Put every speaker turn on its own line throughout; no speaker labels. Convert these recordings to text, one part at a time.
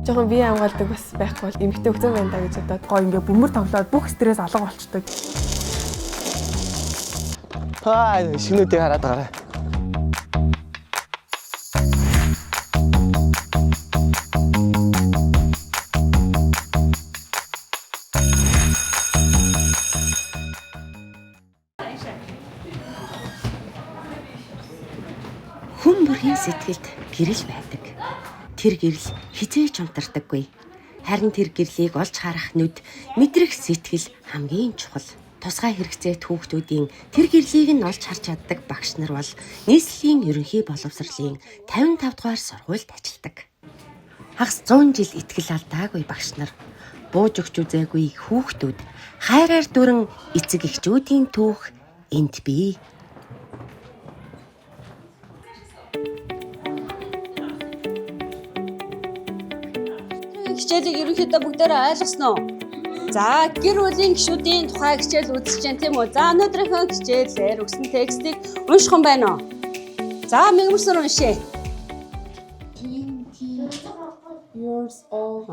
Жохон бие хамгаалдаг бас байхгүй бол эмэгтэй хөгзөн байна да гэж бодоод гоо ингээ бөмбөр тоглоод бүх стресс алга болчдөг.
шинүүдийг хараад гараа.
Хүн бүрийн сэтгэлд гэрэл байдаг. Тэр гэрэл хизээж унтардаггүй. Харин тэр гэрлийг олж харах нүд, мэдрэх сэтгэл хамгийн чухал. Тусгай хэрэгцээт хүүхдүүдийн тэр гэрлийг нь олж харж чаддаг багш нар бол нийслэлийн ерөнхий боловсролын 55 дугаар сургуульд ажилладаг. Хагас 100 жил итгэл алдаагүй багш нар, бууж өгч үзээгүй хүүхдүүд, хайраар дүрэн эцэг эхчүүдийн түүх энд бий.
Хичээлийг ерөнхийдөө бүгдээрээ ойлгосноо. За, гэр бүлийн гишүүдийн тухай хичээл үзэж байна тийм үү? За, өнөөдрийнхөө хичээлээр өгсөн текстийг унших юм байна уу? За, мэгмэрсээр уншъя.
20 years old.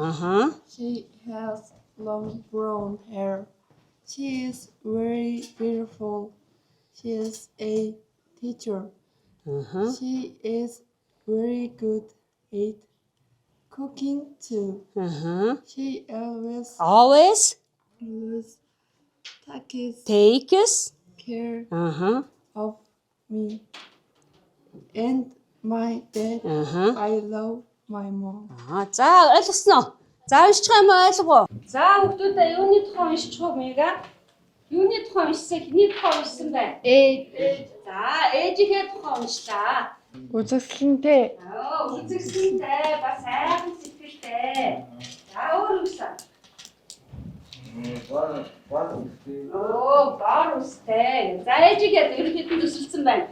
She has long brown hair. She is very beautiful. She is a teacher. She is very good at cooking too. She always takes care of me and my dad. I love my mom.
За, ойлгосноо. За, уншчих юм ойлгов уу? За, хүүхдүүдээ юуны тухай уншчих вэ мега? Юуны тухай уншсан? Хэний тухай уншсан бэ? За, ээжийнхээ тухай уншлаа.
Үзэсгэлэнтэй.
Үзэгсэлтэй, бас айхан сэтгэлтэй. За, өөр үгсэн. Бар үстэй. За, ээжигээ ерөнхийдөө төсөлсөн байна.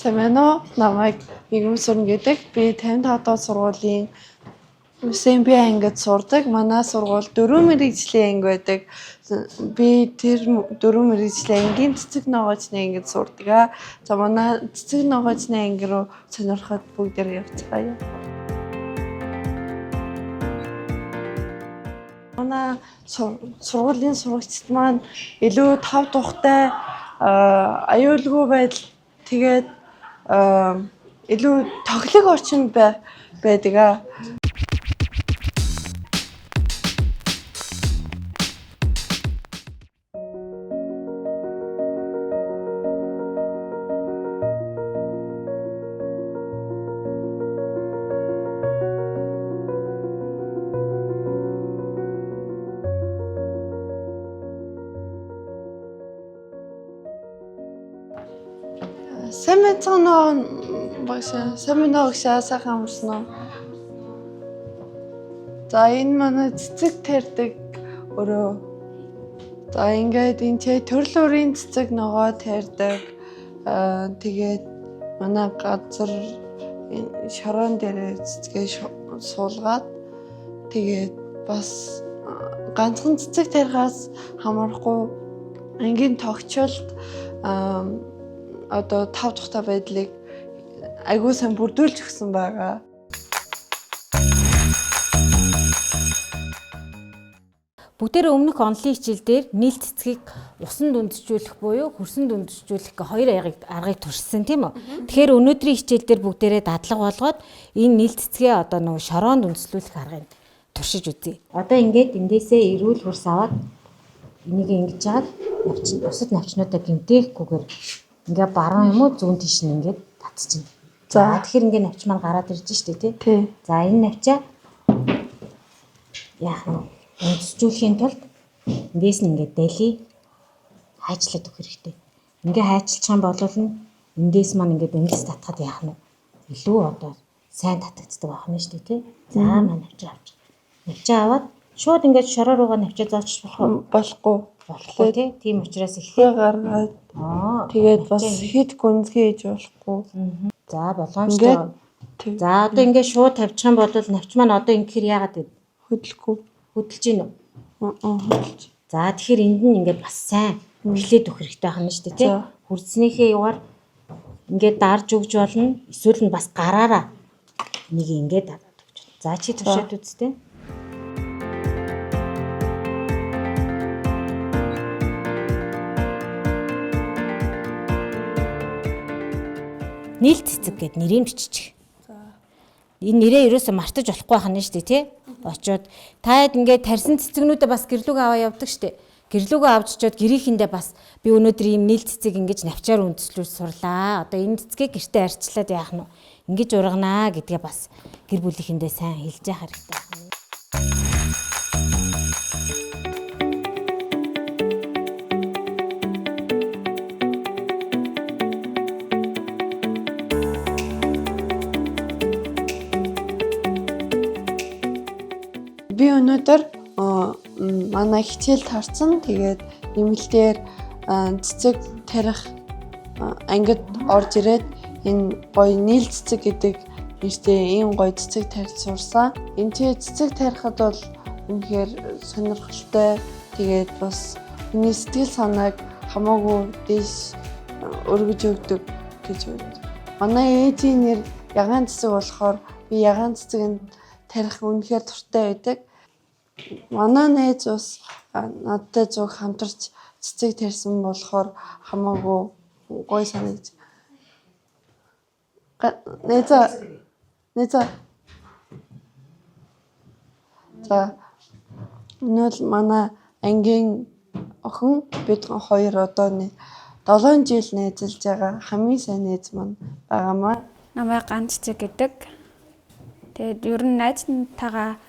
Сэмэно намайг Мэгмэрсүрэн гэдэг. Би 55 дахь сургуулийн СМБ ангид сурдаг. Манай сургууль 4 мэргэжлийн анги байдаг. Би тэр 4 мэргэжлийн ангийн цэцэг ногоочны ангид сурдаг. За манай цэцэг ногоочны анги руу сонирхоод бүгдээр явцгаая. Манай сургуулийн сурагчид маань илүү тав тухтай аюулгүй байдал тэгээд илүү тоглог орчинд байдаг. Сайн сайхан амарсан уу? За энэ манай цэцэг тарьдаг өрөө. За ингээд энэ ч төрөл бүрийн цэцэг ногоо тарьдаг. Тэгээд манай газар шороон дээр цэцгээ суулгаад тэгээд бас ганцхан цэцэг тарихаас хамаарахгүй ангийн тогтчлолд одоо тав тухтай байдлыг айгуу сайн бүрдүүлж өгсөн байгаа.
Бүгдээрээ өмнөх онлын хичээлдээр нийл цэцгийг усанд үндэжүүлэх буюу хөрсөнд үндэжүүлэх гэх хоёр аргыг туршсан тийм үү. Тэгэхээр өнөөдрийн хичээлдээр бүгдээрээ дадлага болгоод энэ нийл цэцгээ одоо нөгөө шороонд үндэслүүлэх аргыг туршиж үзье.
Одоо ингээд эндээсээ эрүүл хөрс аваад энийг ингэж жаад бусад навчнуудаа гэмтээхгүйгээр ингээ баруун юм уу зүүн тийш нь ингээд татчихна. За тэгэхээр ингээ навч маань гараад ирж штэ тий. За энэ навчаа яах вэ? Үндэсжүүлэхийн тулд эндээс нь ингээ дэлий хайчлаад өгөх хэрэгтэй. Ингээ хайчилчих юм бол эндээс маань ингээ эндээс татхад яах нь илүү одоо сайн татагддаг байх нь штэ тий. За маань навчаа авч. Навчаа аваад шууд ингээ шороо руугаа навчаа зоочих болохгүй тий. Тийм учраас эхлээ
гаргаад тэгээд бас хэд гүнзгий хийж болохгүй.
За болгоомжтой. За одоо ингээ шууд тавьчих юм бол навч маань одоо ингэхээр яагаад вэ?
Хөдлөхгүй.
Хөдөлж гин үү? За тэгэхээр энд нь ингээд бас сайн эхлээд өгөх хэрэгтэй байна шүү дээ тий.
За.
Хүрдснийхээ югаар ингээд дарж өгж болно. Эсвэл нь бас гараараа нэг ингээд дараад өгч. За чи туршаад үзтээ. Нийл цэцэг гэд нэрийг биччих. Энэ нэрээ ерөөсөө мартаж болохгүй байна шүү дээ тий. Очоод таад ингээд тарьсан цэцэгнүүдээ бас гэрлүүгээ аваа явдаг шүү дээ. Гэрлүүгээ авч очоод гэрийнхэндээ бас би өнөөдөр ийм нийл цэцэг ингэж навчаар үндэслүүл сурлаа. Одоо энэ цэцгээ гэртээ арчлаад яах нь вэ? Ингэж урганаа гэдгээ бас гэр бүлийнхэндээ сайн хэлж яах хэрэгтэй байна.
Би өнөөдөр манай хичээл тарцсан. Тэгээд нэмэлтээр цэцэг тарих ангид орж ирээд энэ гоё нийл цэцэг гэдэг нэртэй ийм гоё цэцэг тарих сурсан. Энэ цэцэг тарихад бол үнэхээр сонирхолтой. Тэгээд бас миний сэтгэл санааг хамаагүй дээш өргөж өгдөг гэж байна. Манай ээжийн нэр Ягаан цэцэг болохоор би Ягаан цэцэгэнд тарих үнэхээр дуртай байдаг. Манай найз бас надтай зөв хамтарч цэцэг тарьсан болохоор хамаагүй гоё санагдаж. Найзаа. За өнөө манай ангийн охин бид хоёр одоо 7 жил найзалж байгаа хамгийн сайн найз маань байгаамаа.
Намайг Ганц цэцэг гэдэг. Тэгээд ер нь найзтайгаа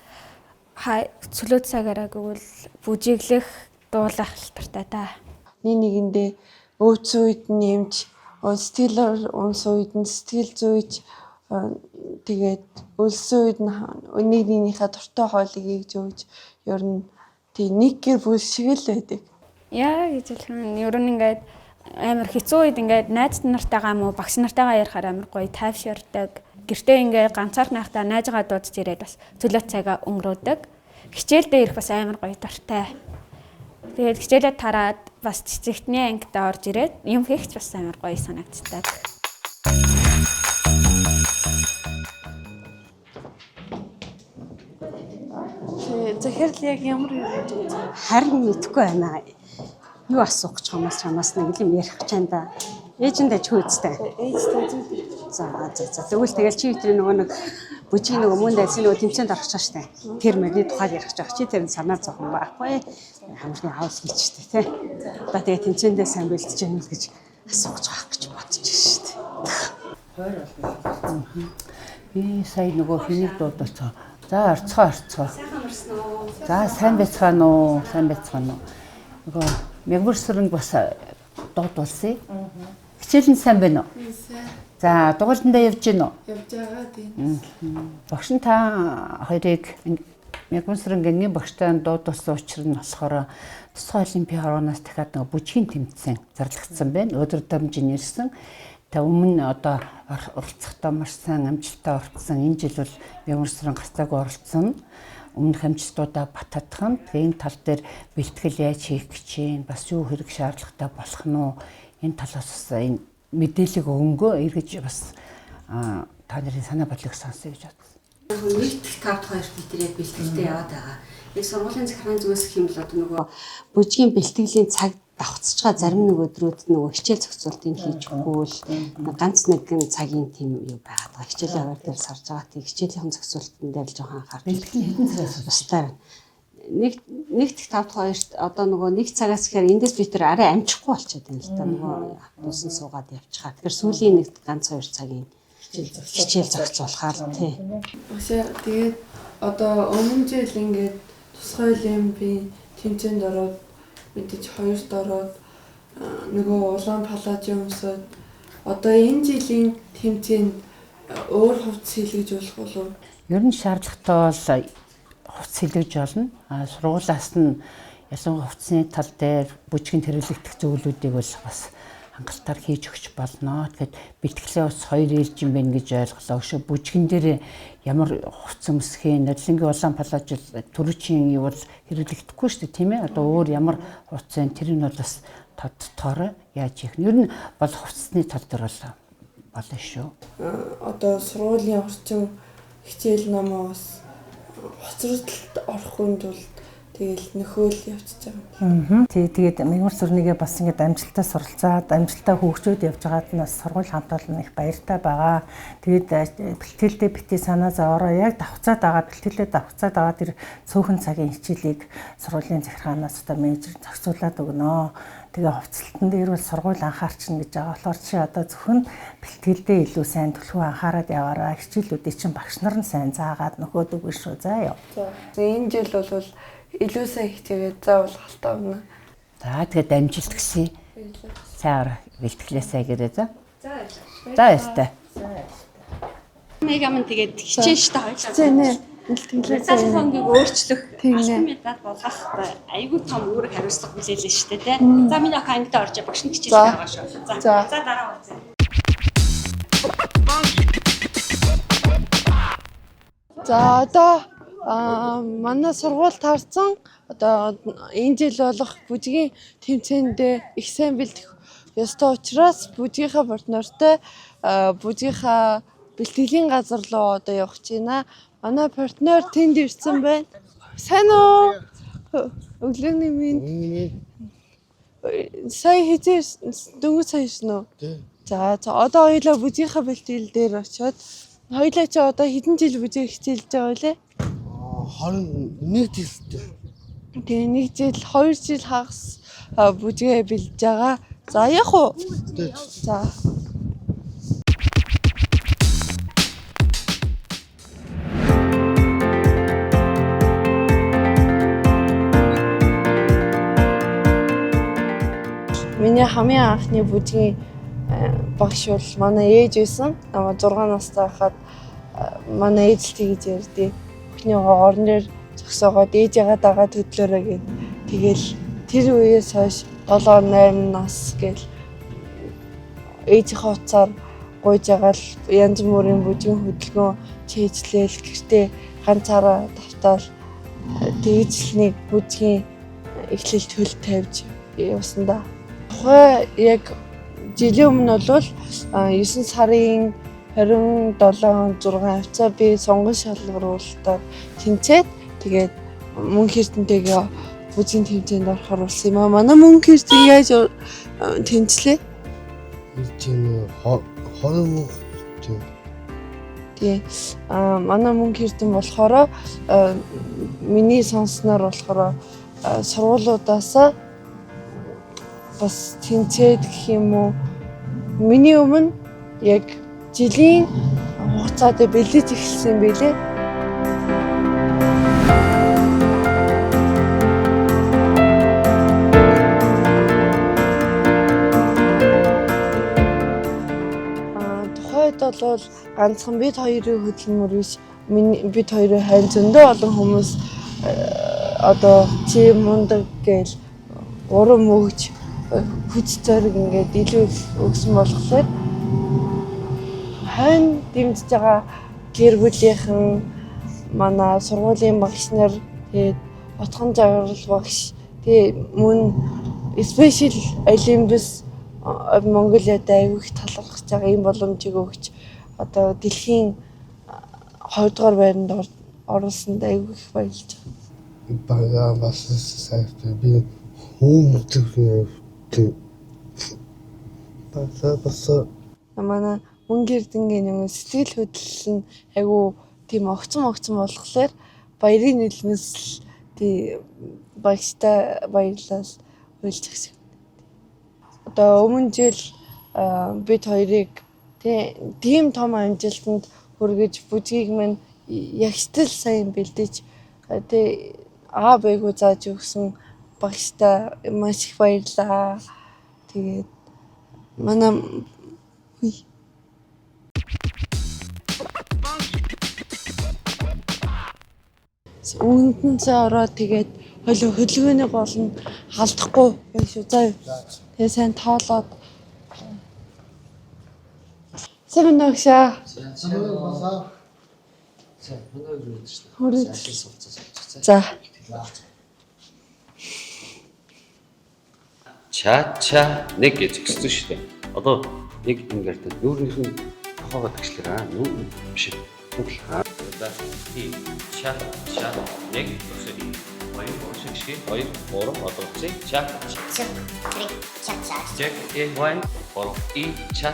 цөлөө цагаараа гэвэл бүжиглэх, дуулах хэлбэртэй та.
Нэгэндээ өөц үед нь нэмж, сэтгэлээр унс үед нь сэтгэл зүйж, тэгээд өлсөн үед нь нэг нэгнийхээ дуртай хоолыг ийж өгж, ер нь тий нэг гэр бүл шиг л байдаг.
Яа гэж хэлэх нь ер нь ингээд амар хэцүү үед ингээд найз нартайгаа муу багш нартайгаа ярихаар амар гоё тайвширдаг. Гэртээ ингээ ганцаар найхтаа найзгаа дуудаж ирээд бас цөлөө цагаа өнгөрөөдөг. Хичээлдээ ирэх бас амар гоё дуртай. Тэгээд хичээлээ тараад бас цэцэгтний ангидаа орж ирээд юм хийх бас амар гоё санагддаг.
Захирал яг ямар ирээд байна?
Харин мэдгүй байна. Юу асуух гэж чамаас нэг юм ярих гэж байна да. Ээжиндээ ч хөөцтэй.
Ээжтэй зүг.
За. Тэгвэл тэгэл чи тэр нөгөө нэг бүжиг нөгөө мөн дайсан нөгөө тэмцээнд орох гэж штэ. Тэр мөрний тухайд ярих гэж байгаа. Чи тэр санаа зовхон байхгүй. Хамрын хаус хийчтэй тий. Одоо тэгээ тэмцээндээ сайн бэлдэж яана л гэж асуух гэж бодож штэ.
Би сая нөгөө хэнийг дуудацгаа. За орцгоо. За сайн байцгаана уу? Нөгөө мэгмэрсрэн бас дуудуулсан. Хичээл нь сайн байна уу?
Сайн.
За дугаалтандаа явж гин үү?
Явж байгаа тийм.
Багш нь та хоёрыг мэгмэрсрэнгийн багштай дуудуулсан учир нь болохоор тусгай олимпийн хорооноос дахиад нөгөө бүжгийн тэмцээн зарлагдсан байна. Өдөр дамжин ирсэн. Та өмнө одоо оролцохдоо маш сайн амжилттай оролцсон. Энэ жил бол мэгмэрсрэн гацаагүй оролцсон. Өмнөх амжилтуудаа баттгах. Тэгээ энэ тал дээр бэлтгэл яаж хийх гэж байна? Бас юу хэрэг шаардлагатай болох нь уу? Энэ талаас энэ мэдээлэл өгөнгөө эргэж бас та нарын санаа бодлыг сонсъё гэж бодсон.
Нийт 5 дахь 2 литрээр бэлтгэлтэй яваад байгаа. Энэ сургуулийн захиргааны зүгээс гэх юм бол одоо нөгөө бүжгийн бэлтгэлийн цаг давхцаж байгаа зарим нэг өдрүүд нөгөө хичээл зохицуултыг хийж өгөхгүй л ганц нэгэн цагийн тийм юу байгаад байгаа. Хичээлийн аваар дээр сарж байгаа. Тэг хичээлийн зохицуултын дээр л жоохон анхаарч.
Бэлтгэл хэдэн цагаас
бусдаар нэг 5 дахь 2-т одоо нөгөө 1 цагаас гэхээр эндээс би тэр арай амжихгүй болчиход байна л да. Нөгөө автобусын суугаад явчихаа. Тэгэхээр сүүлийн нэг ганц 2 цагийн хичээл зохицуулахаар тий.
Багшаа тэгээд одоо өмнө жил ингээд тусгай олимпийн тэмцээнд ороод мэдээж 2-т ороод нөгөө улаан палладжийн өмсөд одоо энэ жилийн тэмцээнд өөр хувцас хийлгэж болох болов?
Ер нь шаардлагатай бол хувцас хийлгэж болно. Сургуулиас нь ялангуяа хувцсны тал дээр бүжгийн тэрэлэгдэх зөвлөлүүдийг бол бас хангалттай хийж өгч болно. Тэгэхээр бэлтгэлээ бас хоёр ээлж юм байна гэж ойлголоо. Өшөө бүжгэн дээр ямар хувцас өмсөх, нодлонгийн улаан палажил төрөчийн юу бол хэрэглэгдэхгүй шүү дээ, тийм ээ. Одоо өөр ямар хувцас вэ? Тэр нь бол бас тодтоороо яаж хийх нь. Ер нь бол хувцасны тал дээр бол болно шүү.
Одоо сургуулийн орчин хичээл намаа бас хоцролтод орохгүй тулд тэгэл нөхөөл явчихж байгаа.
Тэгээд мигмар сүрнийгээ бас ингээд амжилттай суралцаад амжилттай хөгжөөд явж байгаад нь бас сургууль хамт олон их баяртай байгаа. Тэгээд бэлтгэлдээ бити санаа зовоороо яг давхцаад байгаа бэлтгэлээ давхцаад байгаа тэр цөөхөн цагийн хичээлийг сургуулийн захиргаанаас одоо менежер зохицуулаад өгнө. Тэгээ хувцалтан дээр бол сургууль анхаарчин гэж байгаа. Тэгэхээр чи одоо зөвхөн бэлтгэлдээ илүү сайн төлөв анхаарал яваараа хичээлүүдийг чинь багш нар нь сайн заагаад нөхөөд өгнө шүү. За яв.
За энэ жил бол илүү сайн хичээгээд заавал халтаа өгнө.
За тэгээд амжилт гэсэн. Цаар бэлтгэлээ сайн гэрээ за. За баяртай.
Мегаман тэгээд хичээн штэ хоёлаа.
Хичээнэ. Бэлтгэлээ
Цааш хонгийг өөрчлөх
Тийм ээ.
медаль болгох айгүй том үүрэг хариуцлага хүлээлээ штэ тий. За миний охин ангид орж багш нь хичээл байгаа шүү. За дараа үзье.
За одоо манай сургууль таарсан одоо энэ жил болох бүжгийн тэмцээндээ их сайн бэлдэх ёстой учраас бүжгийнхаа партнертай бүжгийнхаа бэлтгэлийн газар руу одоо явах гэж байна. Манай партнер тэнд ирсэн байна. Сайн уу? Өглөөний минь. Сая хизээ дөнгөж сая ирсэн үү? За одоо хоёлаа бүжгийнхаа бэлтгэл дээр очиод хоёлаа чи одоо хэдэн жил бүжиг хичээлж байгаа вэ?
21 жилтэй.
Тэгээ 1 жил 2 жил хагас бүжгээ бэлдэж байгаа. За яах уу? За. Миний хамгийн анхны бүжгийн багш бол манай ээж байсан. Намайг 6 настай байхад манай ээж л тэгж ярьдیں۔ Эхний орон дээр зогсоогоод ээжээгээ дагаад хөдлөөрэй гэд. Тэгэл тэр үеэс хойш 7-8 нас гэл ээжийнхээ утсаар гуйж байгаа л янз бүрийн бүжгийн хөдөлгөөн чийжлээл гэртээ ганцаараа давтаал тэгж л нэг бүжгийн эхлэл төл тавьж явсан да. Тухай яг жилийн өмнө бол 9 сарын 27-6 хавцаа би сонгон шалгаруулалтаар тэмцээд тэгээд мөнх эрдэнэтэйгээ бүжгийн тэмцээнд орохоор болсон юм аа. Манай мөнх эрдэнэ яаж тэмцлээ?
Тийм 20
тий. Манай мөнх эрдэнэ болохоор миний сонссноор болохоор сургуулиудаас бас тэмцээд гэх юм уу. Миний өмнө яг жилийн хугацаанд бэлдэж эхэлсэн байлээ. Тухайд бол ганцхан бид хоёрын хөдөлмөр биш, бид хоёрын хань зөндөө олон хүмүүс одоо чи мундаг гээл урам өгч хүч зориг ингээд илүү өгсөн болохоор хань дэмжиж байгаа гэр бүлийнхэн манай сургуулийн багш нар тэгээд отхон жаргал багш тэгээд мөн спешиал олимпиас Монголиад аягүй их талархаж байгаа юм боломжийг өгч одоо дэлхийн 2 дугаар байранд оруулсанд аягүй их баярлж байгаа.
Бага бас сайфт би хүмүүс бас
Манай мөнх эрдэнгийн нэг сэтгэл хөдлөл нь аягүй тийм огцом болохоор баярын нөлөөс тий багштай баярлал үйлж гэх юм. Одоо өмнө жил бид хоёрыг тийм том амжилтанд хүргэж бүжгийг минь ягштал сайн бэлдэж А Б-г зааж өгсөн багштай маш их баярлаа. Тэгээд манай үүндэн цаа ороод тэгээд хөдөлгөөний гол нь халдахгүй байх шүү. За тэгээ сайн тоолоод Сайн байна уу гшаа. За.
Ча нэг гэж зөксөн шүү дээ. Одоо нэг ингээд нүүрнийх нь тохоогоо тагшлаа. Нүүр биш. За ча нэг зөксөн. Хоёр шиг хоёр гурав одоо чи ча. Чек one or и ча.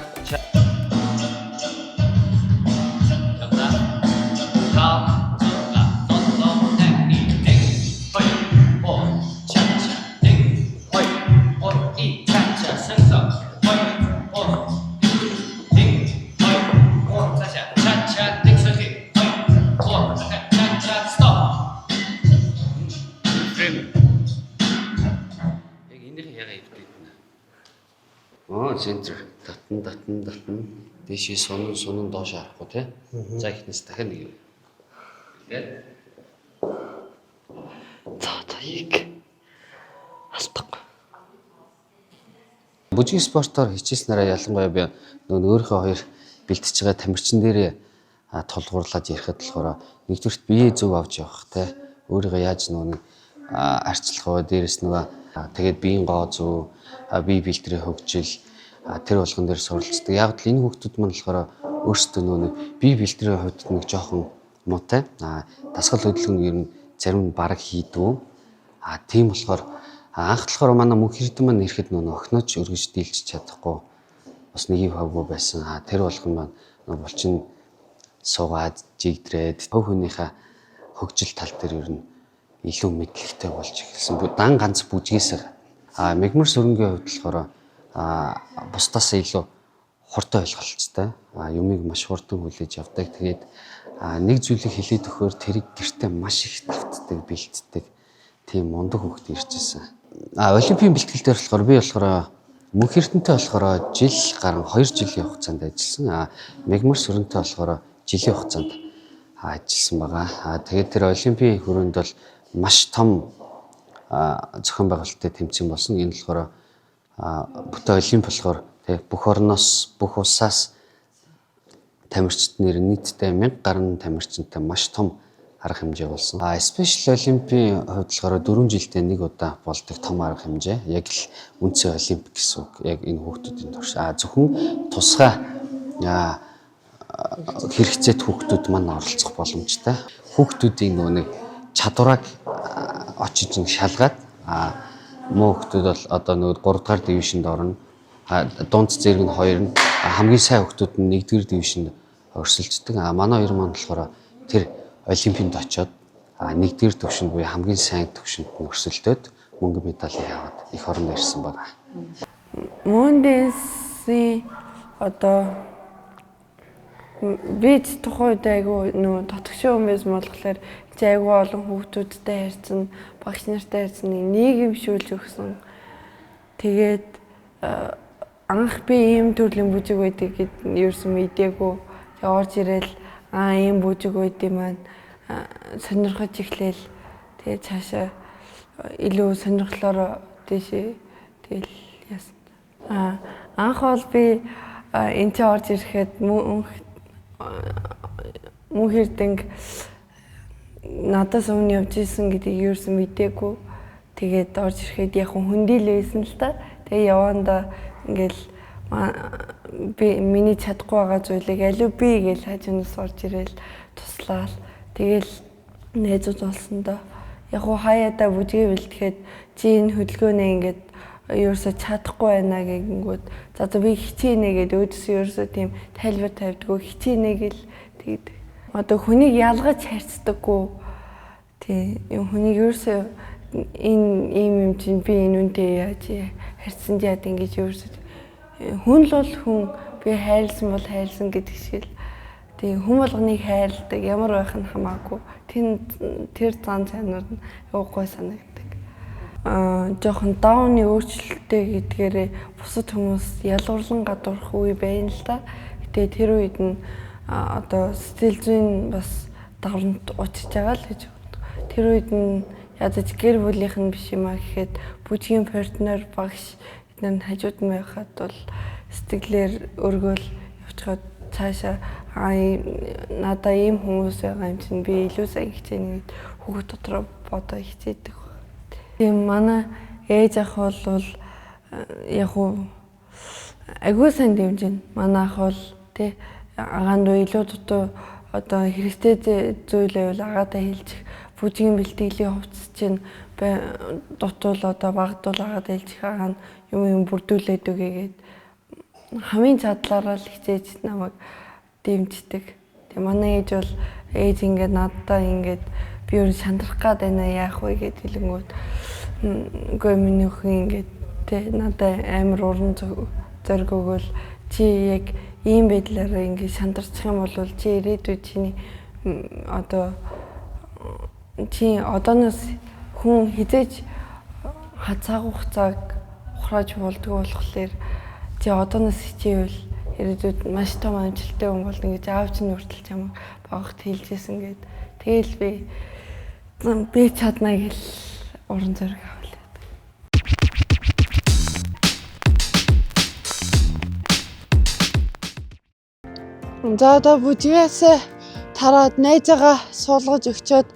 Центр татан дэшээ сонон доош харахгүй тий. За ихнээс дахин нэг юм. Тэгээд цаатайг алдахгүй. Бүжгийн спортоор хичээснараа ялангуяа би өөрийнхөө хоёр бэлтэж байгаа тамирчин дээрээ тулгуурлаад ярихад болохоор нэгдүгürt бие зөв авч явах тий. Өөрийгөө яаж арчлах вэ? Дээрээс тэгээд биеийн гоо зөв бие бэлтрээ хөгжил тэр болгон дээр суралцдаг. Яг л энэ хүүхдүүд маань болохоор өөрсдөө бие бэлтрийн хувьд нэг жоохон муутай. Дасгал хөдөлгөөн ер нь зарим нь бараг хийдвүү. Тийм болохоор анх болохоор манай мөнх эрдэнэ маань ирэхэд охинооч өргөж дийлж чадахгүй. Бас нэг юм хавгүй байсан. Тэр болгон маань булчин суугаад жигдрээд хөв хүнийхээ хөгжил тал дээр ер нь илүү мэдлэгтэй болж эхэлсэн. Дан ганц бүжгээс мегмар сүрэнгийн хувьд болохоор бусдаас илүү хурдан ойлголцтой. Юмыг маш хурдан хүлээж авдаг. Тэгээд нэг зүйлийг хэлээд өгөхөөр тэрийг гэртээ маш их давтдаг, бэлддэг. Тийм мундаг хүүхэд ирж байсан. Олимпийн бэлтгэл дээр болохоор би болохоор мөнх эрдэнэтэй болохоор жил гарan 2 жилийн хугацаанд ажилласан. Мегмар сүрэнтэй болохоор жилийн хугацаанд ажилласан байгаа. Тэгээд тэр олимпийн хүрээнд бол маш том зохион байгуулалттай тэмцээн болсон. Энэ болохоор бүтэн олимп болохоор бүх орноос бүх улсаас тамирчид нэр нийтдээ 1000 гаруй тамирчинтай маш том арга хэмжээ болсон. Спешиал олимпийн хувьд болохоор 4 жилдээ нэг удаа болдог том арга хэмжээ. Яг л үнцэн олимп гэсэн үг. Яг энэ хүүхдүүдийн турш. Зөвхөн тусгай хэрэгцээт хүүхдүүд маань оролцох боломжтой. Хүүхдүүдийн нэг чадварыг очиж шалгаад муу хүүхдүүд бол одоо 3 дугаар дивизионд орно. Дунд зэрэг нь 2 нь хамгийн сайн хүүхдүүд нь 1-р дивизионд өрсөлддөг. Манай хоёр маань болохоор тэр олимпиад очоод 1-р төвшөнд буюу хамгийн сайн төвшөнд нь өрсөлдөөд мөнгө медаль аваад их оронд ирсэн байна.
Мөндөсийн одоо бид тухайд айгу татгшаа хүмүүс болохоор айгу олон хүүхдүүдтэй харьцсан, багш нартай харьцсан нийгэмшүүлж өгсөн. Тэгээд анх би ийм төрлийн бүжиг байдаг гэд ерөөсөн мэдээгүй. Тэгээд орж ирэл ийм бүжиг байдсан маань сонирхож эхлээл. Тэгээд цаашаа илүү сонирхлоор тийшээ тэгэл яасан. Анх бол би энэ ч орж ирэхэд мөнх эрдэнэ надаас өмнө явж исэн гэдгийг ерөөсөн мэдээгүй. Тэгээд орж ирэхэд яг хүндийл байсан л та. Тэгээ яванда ингээл би миний чадахгүй байгаа зүйлийг алив би гэж хажуунаас орж ирээл туслаал. Тэгэл найзууд болсон доо. Яг хаяада бүжгээ бэлтгэхэд чи энэ хөдөлгөөнөө ингээд ерөөсө чадахгүй байна гэнгүүт за би хичээнэ гэдэг өөдөөсөө ерөөсө тийм тайлбар тавьдгүй хичээнэ гэл тэгээд одоо хүнийг ялгаж харьцдаггүй тийм юм хүнийг ерөөсө энэ юм чинь би энэ үнтэй яаж харьцсан яад ингэж ерөөсө хүн л бол хүн би хайрлсан бол хайрлсан гэдэг шиг л тийм хүн болгоныг хайрладаг ямар байх нь хамаагүй тэр зан чанар нь гой санагддаг. Жохон даунны өөрчлөлттэй гэдгээрээ бусад хүмүүс ялгарлан гадуурх үе байна л да. Гэтэ тэр үед нь одоо сэтгэл зүйн бас давранд очиж байгаа л гэж боддог. Тэр үед нь ядаж гэр бүлийнх нь биш юм а гэхэд бүжгийн партнер багш эдгээр нь хажууд нь байхад бол сэтгэлээр өргөөл явчихад цаашаа надаа ийм хүмүүс байгаа юм чинь би илүү сайн хичээнэ гэд хүүхд дотроо бодоо хичээдэг. Тийм манай ээж ах бол яг уу агүй сайн дэмжин. Манай ах бол тий агаанд илүү дутуу одоо хэрэгтэй зүйл байвал агаадаа хэлчих. Бүжгийн бэлтгэлийн хувцас чинь дутуул одоо багдуул агаадаа хэлчих агаа нь юм бүрдүүлээд үгээгээд хамгийн чадлаараа л хичээж намайг дэмждэг. Тэгээ манай ээж бол ээж ингээд надтай ингээд би өөр шандрах гад байна яах вэ гэд хэлэнгүүт үгүй миний өхөн ингээд тий надад амар уран зориг өгөөл чи яг ийм байдлаараа ингээд шандарчих юм бол чи ирээдүйд чиний одоо чи одооноос хүн хизээж цаг хугацааг ухрааж болдгоо болохоор чи одооноос хичээвэл ирээдүйд маш том амжилттай хүн болно гэж аав чинь хүртэл чамайг багт хэлжсэн гээд тэгэл би чадна гэл уран зориг авлаа. За одоо бүжгээс тараад найзаагаа суулгаж өгчөөд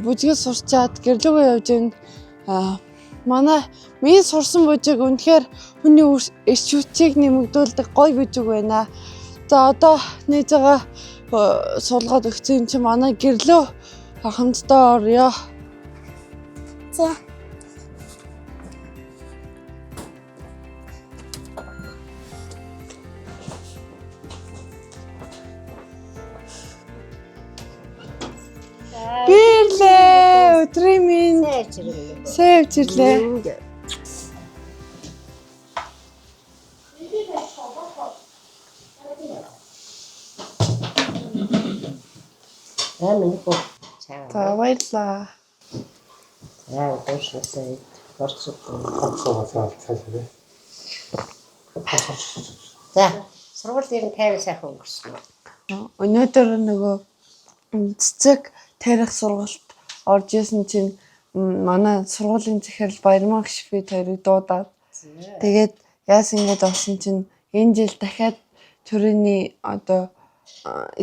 бүжгээс сурчаад гэрлүүгөө явж байна. Миний сурсан бүжиг үнэхээр хүний эрч хүчийг нэмэгдүүлдэг гоё бүжиг байна. За одоо найзаагаа суулгаад өгсөн юм чи манай гэрлөө хамтдаа орё. За. Бирлээ өдрийн минь сэвжирлээ. За баярлаа.
Яа, гоошсоо горцоо. За, сургуулийн тайван сайхан өнгөрсөн.
Өнөөдөр нөгөө цэцэг тарих сургалт орж исэн чинь манай сургуулийн захирал Баярмаа гişвэд хоёрыг дуудаад тэгээд яасан ингэж болсон чинь энэ жил дахиад төрөний одоо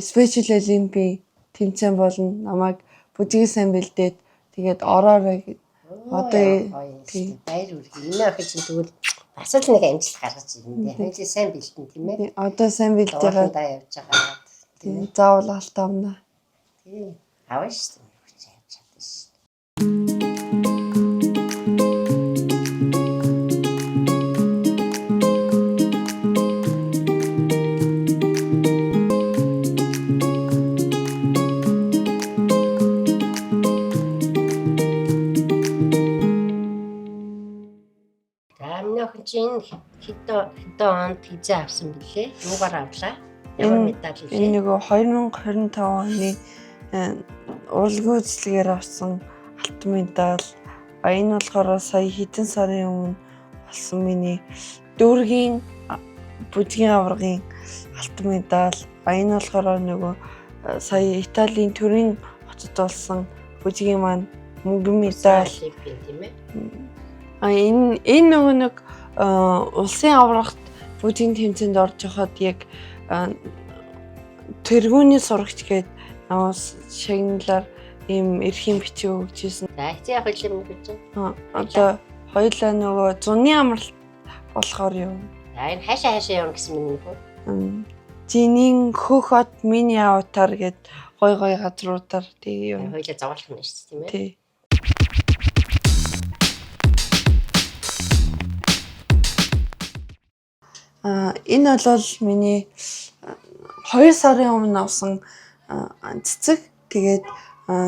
Special Olympic тэмцээн болно. Намайг бүжиг сайн бэлдээд тэгээд ороорой гэд. Одоо
тийм баяр үргэлж. Энэ охин чинь тэгвэл бас л нэг амжилт гаргаж ирнэ. Хэмжээ сайн бэлтэн тийм ээ.
Одоо сайн бэлдэж байгаа.
Даа явж байгаа.
Тийм заавал алтаамна.
Тийм аваа шүү дээ. Хүч явж чадсан шүү. Чинь хэдэн онд хизээ авсан бэлээ? Юугаар авлаа? Ямар медаль вэ?
Энэ нөгөө 2025 оны урлагийн үзлэгээр авсан алтан медаль. Энэ болохоор сая хэдэн сарын өмнө болсон миний дүүргийн бүжгийн аваргын алтан медаль. Энэ болохоор нөгөө сая Италийн Турин хотод болсон бүжгийн маань мөнгөн медаль.
Тийм ээ.
Энэ нөгөө нэг улсын аврагт бүжгийн тэмцээнд орж явахад яг тэргүүний сурагч гээд намаас шагналаар ийм эрхийн бичиг өгчээсэн.
За эцэг яг хэлэм гэж байна.
Одоо хоёулаа нөгөө зуны амралт болохоор юу?
За энэ хаашаа явна гэсэн миний хөө.
Жинийн хөх хот миний аватар гээд гой газруудаар тий юу.
Хоёулаа зовлох нь шүү дээ тийм ээ.
Тий. Энэ бол миний 2 сарын өмнө авсан цэцэг. Тэгээд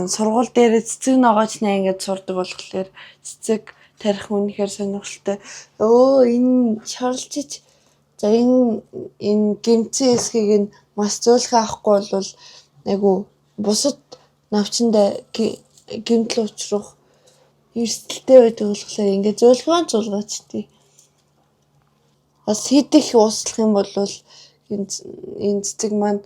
сургууль дээр цэцэг ногоочны ангид сурдаг болохоор цэцэг тарих үнэхээр сонирхолтой. Энэ шарлжиж за энэ гэмцэн эсхийг нь маш зөөлхөн авахгүй бол айгу бусад навчандаа гэмтэл учрах эрсдэлтэй байдаг болохоор ингээд зөөлхөн зулгаач тий. Бас хидэх ууслах юм бол энэ цэцэг маань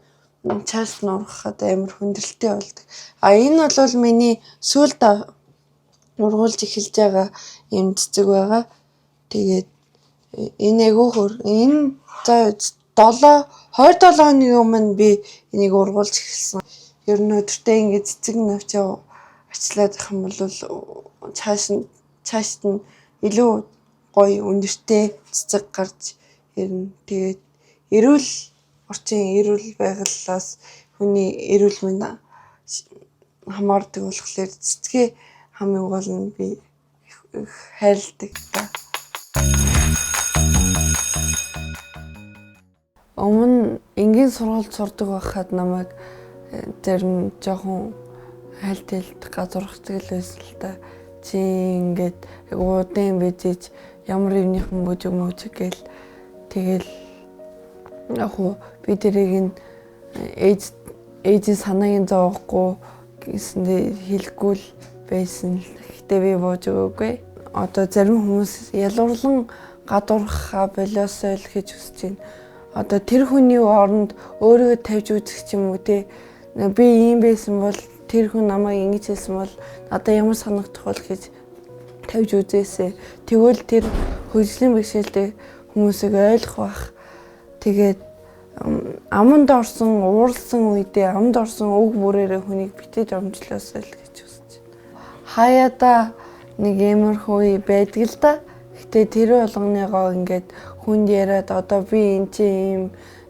чаас нурахад амар хүндрэлтэй болдог. Энэ бол миний сүүлд ургуулж эхэлж байгаа юм цэцэг байгаа. Тэгээд энэ айгуу хөр энэ 27 оны өмнө би энийг ургуулж эхэлсэн. Ер нь өдөртөө ингээд цэцэг навчаа ачлаад их юм бол цаашд нь илүү гоё үнэртэй цэцэг гарч ирнэ. Тэгээд эрүүл байгалаас хүний эрүүл мэнд хамаардаг болохоор цэцгээ хамгийн гол нь би хайрладаг та. Өмнө энгийн сургуульд сурдаг байхад намайг зарим жоохон хайлтэлд газурхдаг л байсан л та. Чи ингээд уудын бижиж ямар юмныхан бүжиг гээл тэгэл яг би тэрийг ээжийн санааг зовоогүй гэсэндээ хэлэхгүй л байсан. Гэтэ би бууж өгөөгүй. Одоо зарим хүмүүс ялуурлан гадуурхаа болоосоо л гэж хүсэж байна. Одоо тэр хүний оронд өөрийгөө тавьж үзэх ч юм уу те. Би ийм байсан бол тэр хүн намайг ингэж хэлсэн бол надад ямар санагдах бол гэж тавьж үзээсэй. Тэгвэл тэр хөгжлийн бэрхшээлтэй хүмүүсийг ойлгох бах. Тэгээд аманд орсон, ууралсан үедээ аманд орсон үг бүрээрээ хүнийг битэж омжлоосой л гэж хүсэж байна. Хаяада нэг иймэрхүү үе байдаг л да. Гэтэ тэр болгоныгоо ингээд хүнд яриад одоо би энэ чи ийм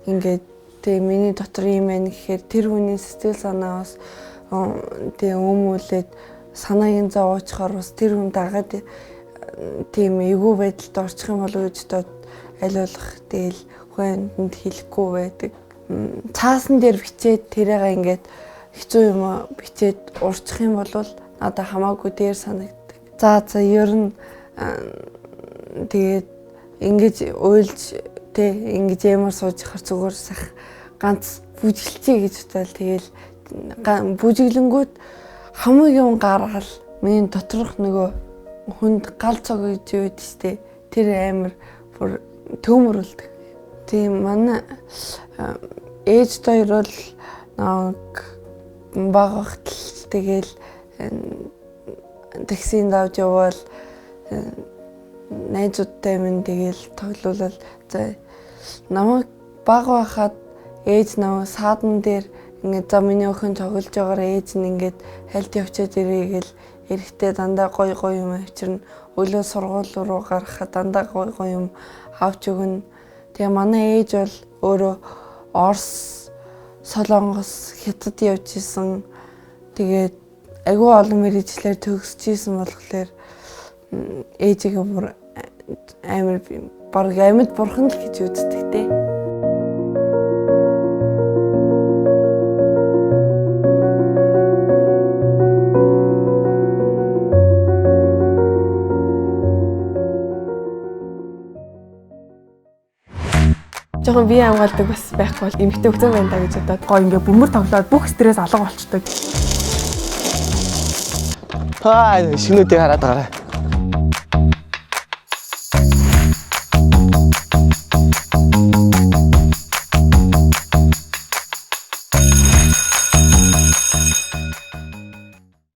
ингээд тэг миний дотор юм байна гэхээр тэр хүний сэтгэл санаас тэг өмүүлээд санааг зовоочхоор бас тэр хүн дагаад тийм эвгүй байдалд орчих юм болов гэж дод аль болох тэгэл хүнд хэлэхгүй байдаг. Цаасан дээр бичээд тэрийг ингээд хэцүү юм бичээд урчих юм бол надад хамаагүй дээр санагддаг. За ер нь тэгээд ингэж уйлж тэг ингэж ямар сууж хар зүгээр сах ганц бүжиглчээ гэж бодвол тэгэл бүжиглэнгүүд хамгийн гаргал миний доторх нөгөө хүнд гал цог гэж үүд штэ тэр амар бүр төмөрлөдөг. Тийм манай ээж хоёр бол нэг багт тэгэл таксинд авч явбал найзуудтай минь тэгэл тоглуулал за намайг баг байхад ээж намайг саадан дээр ингээд за миний охин тоглож байгаагаар ээж нь ингээд хальт явчаад ирэгээл эрэхтэй дандаа гоё юм авчирна. Өглөө сургууль руу гарахад дандаа гоё юм авч өгнө. Тэгээ манай ээж бол өөрөө Орос, Солонгос, Хятад явж исэн. Тэгээд айгүй олон мэргэжлэр төгсөж исэн болохоор ээжигээ бүр амар бараг амьд бурхан л гэж үздэг те.
Жохон бие хамгаалдаг бас байхгүй бол эмэгтэй хөгзөн байна да гэж бодоод гоо ингээ бөмбөр тоглоод бүх стресс алга болчдөг.
Шинүүдийг хараад байгаа.